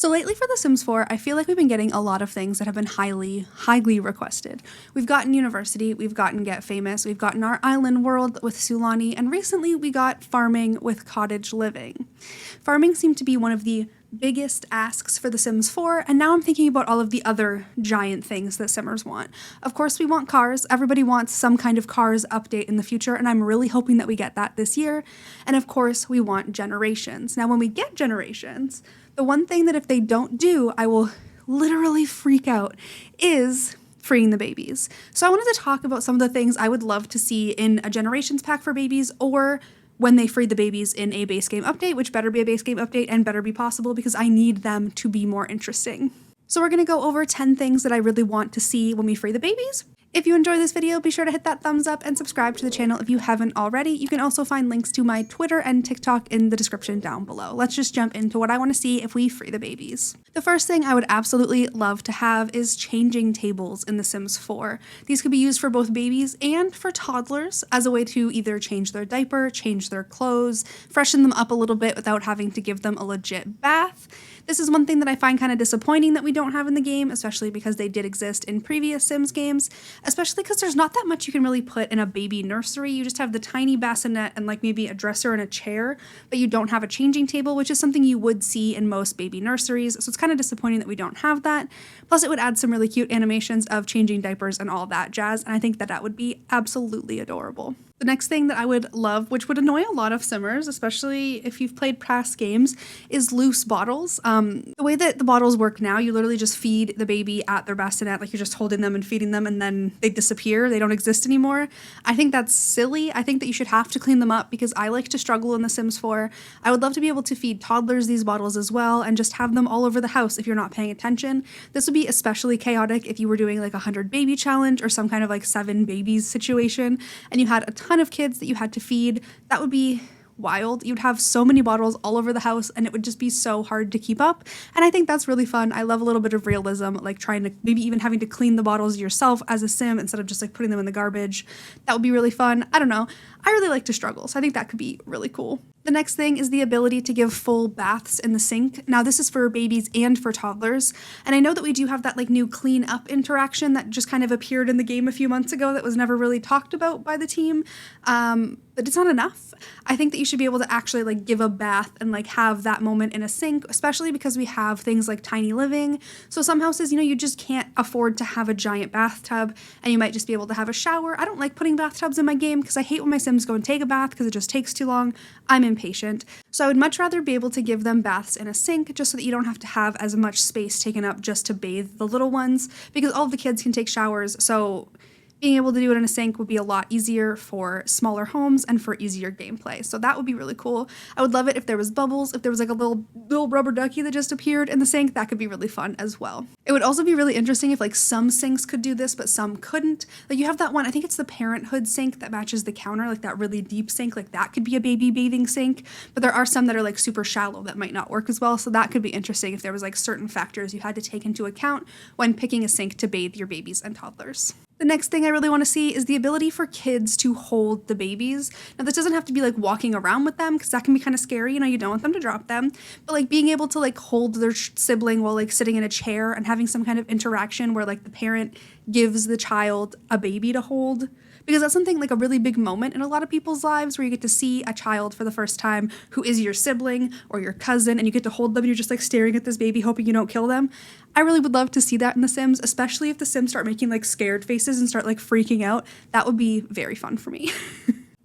So lately for The Sims 4, I feel like we've been getting a lot of things that have been highly requested. We've gotten University, we've gotten Get Famous, we've gotten our Island World with Sulani, and recently we got Farming with Cottage Living. Farming seemed to be one of the biggest asks for The Sims 4, and now I'm thinking about all of the other giant things that Simmers want. Of course, we want cars. Everybody wants some kind of cars update in the future, and I'm really hoping that we get that this year. And of course, we want generations. Now, when we get generations, the one thing that if they don't do, I will literally freak out is freeing the babies. So I wanted to talk about some of the things I would love to see in a generations pack for babies, or when they free the babies in a base game update, which better be a base game update and better be possible because I need them to be more interesting. So we're gonna go over 10 things that I really want to see when we free the babies. If you enjoyed this video, be sure to hit that thumbs up and subscribe to the channel if you haven't already. You can also find links to my Twitter and TikTok in the description down below. Let's just jump into what I want to see if we free the babies. The first thing I would absolutely love to have is changing tables in The Sims 4. These could be used for both babies and for toddlers as a way to either change their diaper, change their clothes, freshen them up a little bit without having to give them a legit bath. This is one thing that I find kind of disappointing that we don't have in the game, especially because they did exist in previous Sims games, especially because there's not that much you can really put in a baby nursery. You just have the tiny bassinet and like maybe a dresser and a chair, but you don't have a changing table, which is something you would see in most baby nurseries. So it's kind of disappointing that we don't have that. Plus it would add some really cute animations of changing diapers and all that jazz, and I think that that would be absolutely adorable. The next thing that I would love, which would annoy a lot of Simmers, especially if you've played past games, is loose bottles. The way that the bottles work now, you literally just feed the baby at their bassinet, like you're just holding them and feeding them and then they disappear, they don't exist anymore. I think that's silly. I think that you should have to clean them up because I like to struggle in The Sims 4. I would love to be able to feed toddlers these bottles as well and just have them all over the house if you're not paying attention. This would be especially chaotic if you were doing like a 100 baby challenge or some kind of like 7 babies situation and you had a ton of kids that you had to feed. That would be wild. You'd have so many bottles all over the house and it would just be so hard to keep up. And I think that's really fun. I love a little bit of realism, like trying to maybe even having to clean the bottles yourself as a sim instead of just like putting them in the garbage. That would be really fun. I don't know. I really like to struggle, so I think that could be really cool. The next thing is the ability to give full baths in the sink. Now this is for babies and for toddlers. And I know that we do have that like new clean up interaction that just kind of appeared in the game a few months ago that was never really talked about by the team. But it's not enough. I think that you should be able to actually like give a bath and like have that moment in a sink, especially because we have things like tiny living. So some houses, you know, you just can't afford to have a giant bathtub and you might just be able to have a shower. I don't like putting bathtubs in my game because I hate when my Sims go and take a bath because it just takes too long. I'm impatient. So I would much rather be able to give them baths in a sink just so that you don't have to have as much space taken up just to bathe the little ones because all of the kids can take showers. So being able to do it in a sink would be a lot easier for smaller homes and for easier gameplay. So that would be really cool. I would love it if there was bubbles, if there was like a little rubber ducky that just appeared in the sink. That could be really fun as well. It would also be really interesting if like some sinks could do this, but some couldn't. Like you have that one, I think it's the Parenthood sink that matches the counter, like that really deep sink, like that could be a baby bathing sink. But there are some that are like super shallow that might not work as well. So that could be interesting if there was like certain factors you had to take into account when picking a sink to bathe your babies and toddlers. The next thing I really want to see is the ability for kids to hold the babies. Now this doesn't have to be like walking around with them because that can be kind of scary, you know, you don't want them to drop them, but like being able to like hold their sibling while like sitting in a chair and having some kind of interaction where like the parent gives the child a baby to hold. Because that's something like a really big moment in a lot of people's lives where you get to see a child for the first time who is your sibling or your cousin and you get to hold them and you're just like staring at this baby hoping you don't kill them. I really would love to see that in The Sims, especially if the Sims start making like scared faces and start like freaking out. That would be very fun for me.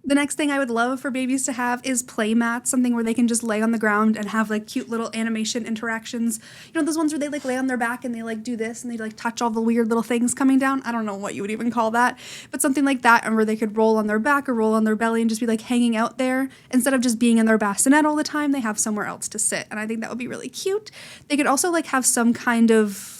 The next thing I would love for babies to have is play mats, something where they can just lay on the ground and have like cute little animation interactions. You know, those ones where they like lay on their back and they like do this and they like touch all the weird little things coming down. I don't know what you would even call that, but something like that, and where they could roll on their back or roll on their belly and just be like hanging out there. Instead of just being in their bassinet all the time, they have somewhere else to sit. And I think that would be really cute. They could also like have some kind of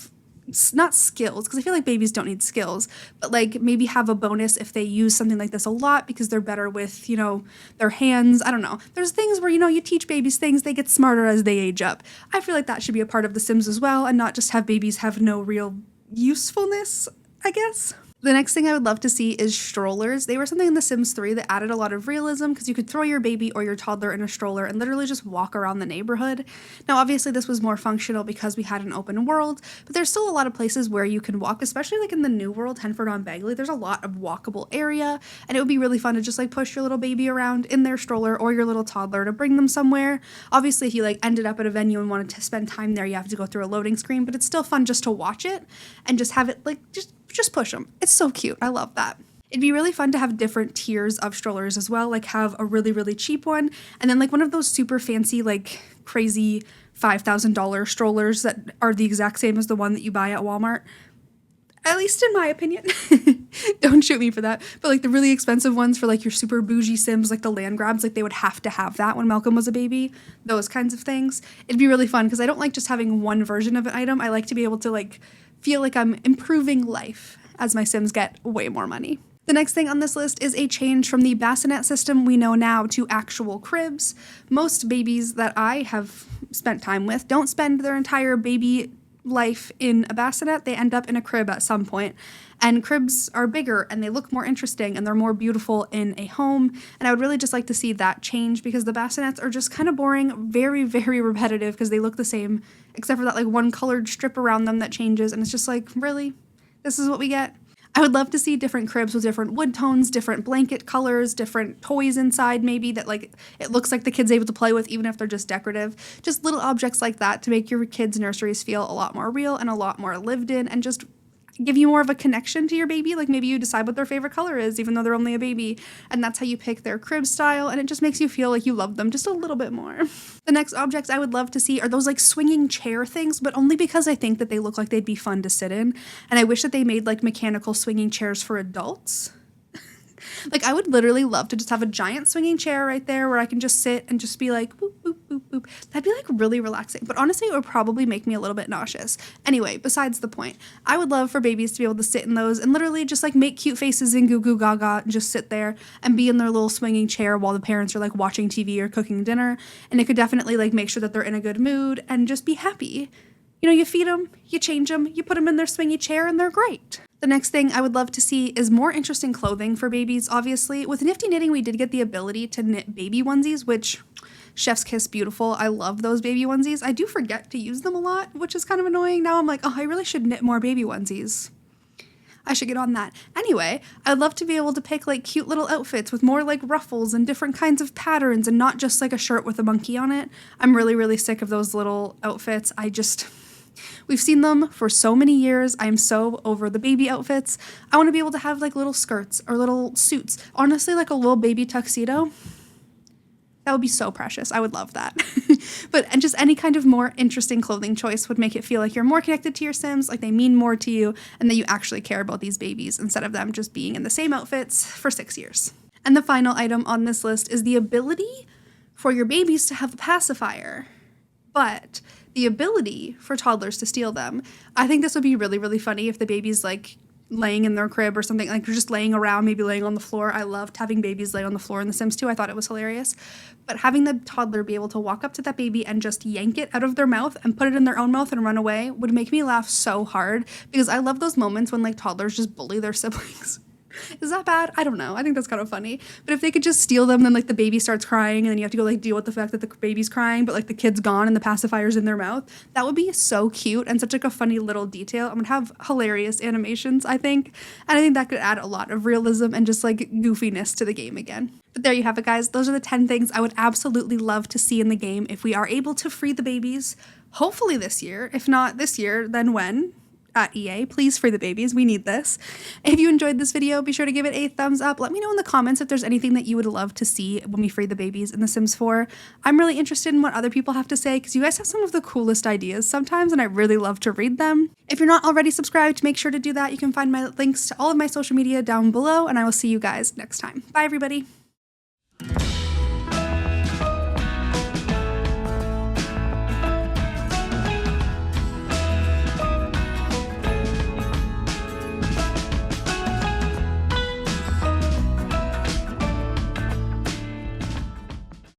not skills, because I feel like babies don't need skills, but like maybe have a bonus if they use something like this a lot because they're better with, you know, their hands. I don't know. There's things where, you know, you teach babies things, they get smarter as they age up. I feel like that should be a part of The Sims as well and not just have babies have no real usefulness, I guess. The next thing I would love to see is strollers. They were something in The Sims 3 that added a lot of realism because you could throw your baby or your toddler in a stroller and literally just walk around the neighborhood. Now, obviously, this was more functional because we had an open world, but there's still a lot of places where you can walk, especially like in the new world, Henford-on-Bagley. There's a lot of walkable area, and it would be really fun to just like push your little baby around in their stroller or your little toddler to bring them somewhere. Obviously, if you like ended up at a venue and wanted to spend time there, you have to go through a loading screen, but it's still fun just to watch it and just have it like just push them. It's so cute. I love that. It'd be really fun to have different tiers of strollers as well, like have a really, really cheap one, and then like one of those super fancy, like crazy $5,000 strollers that are the exact same as the one that you buy at Walmart. At least in my opinion. Don't shoot me for that. But like the really expensive ones for like your super bougie Sims, like the land grabs, like they would have to have that when Malcolm was a baby. Those kinds of things. It'd be really fun because I don't like just having one version of an item. I like to be able to like feel like I'm improving life as my Sims get way more money. The next thing on this list is a change from the bassinet system we know now to actual cribs. Most babies that I have spent time with don't spend their entire baby life in a bassinet. They end up in a crib at some point. And cribs are bigger and they look more interesting and they're more beautiful in a home. And I would really just like to see that change because the bassinets are just kind of boring, very, very repetitive because they look the same, except for that like one colored strip around them that changes. And it's just like, really? This is what we get? I would love to see different cribs with different wood tones, different blanket colors, different toys inside maybe that like it looks like the kid's able to play with even if they're just decorative. Just little objects like that to make your kids' nurseries feel a lot more real and a lot more lived in and just give you more of a connection to your baby. Like maybe you decide what their favorite color is even though they're only a baby, and that's how you pick their crib style, and it just makes you feel like you love them just a little bit more. The next objects I would love to see are those like swinging chair things, but only because I think that they look like they'd be fun to sit in, and I wish that they made like mechanical swinging chairs for adults. Like I would literally love to just have a giant swinging chair right there where I can just sit and just be like boop, boop, boop, boop. That'd be like really relaxing, but honestly it would probably make me a little bit nauseous. Anyway, besides the point, I would love for babies to be able to sit in those and literally just like make cute faces and goo goo gaga and just sit there and be in their little swinging chair while the parents are like watching TV or cooking dinner, and it could definitely like make sure that they're in a good mood and just be happy. You know, you feed them, you change them, you put them in their swingy chair, and they're great. The next thing I would love to see is more interesting clothing for babies, obviously. With Nifty Knitting, we did get the ability to knit baby onesies, which, chef's kiss, beautiful. I love those baby onesies. I do forget to use them a lot, which is kind of annoying. Now I'm like, oh, I really should knit more baby onesies. I should get on that. Anyway, I'd love to be able to pick like cute little outfits with more like ruffles and different kinds of patterns and not just like a shirt with a monkey on it. I'm really, really sick of those little outfits. We've seen them for so many years. I'm so over the baby outfits. I want to be able to have like little skirts or little suits. Honestly, like a little baby tuxedo. That would be so precious. I would love that. And just any kind of more interesting clothing choice would make it feel like you're more connected to your Sims, like they mean more to you, and that you actually care about these babies instead of them just being in the same outfits for 6 years. And the final item on this list is the ability for your babies to have a pacifier, but the ability for toddlers to steal them. I think this would be really, really funny if the baby's like laying in their crib or something, like they're just laying around, maybe laying on the floor. I loved having babies lay on the floor in The Sims 2. I thought it was hilarious. But having the toddler be able to walk up to that baby and just yank it out of their mouth and put it in their own mouth and run away would make me laugh so hard because I love those moments when like toddlers just bully their siblings. Is that bad? I don't know. I think that's kind of funny. But if they could just steal them, then like the baby starts crying and then you have to go like deal with the fact that the baby's crying, but like the kid's gone and the pacifier's in their mouth. That would be so cute and such like a funny little detail. I'm gonna have hilarious animations, I think. And I think that could add a lot of realism and just like goofiness to the game again. But there you have it, guys. Those are the 10 things I would absolutely love to see in the game if we are able to free the babies. Hopefully this year. If not this year, then when? At EA, please free the babies. We need this. If you enjoyed this video, be sure to give it a thumbs up. Let me know in the comments if there's anything that you would love to see when we free the babies in The Sims 4. I'm really interested in what other people have to say because you guys have some of the coolest ideas sometimes and I really love to read them. If you're not already subscribed, make sure to do that. You can find my links to all of my social media down below and I will see you guys next time. Bye everybody.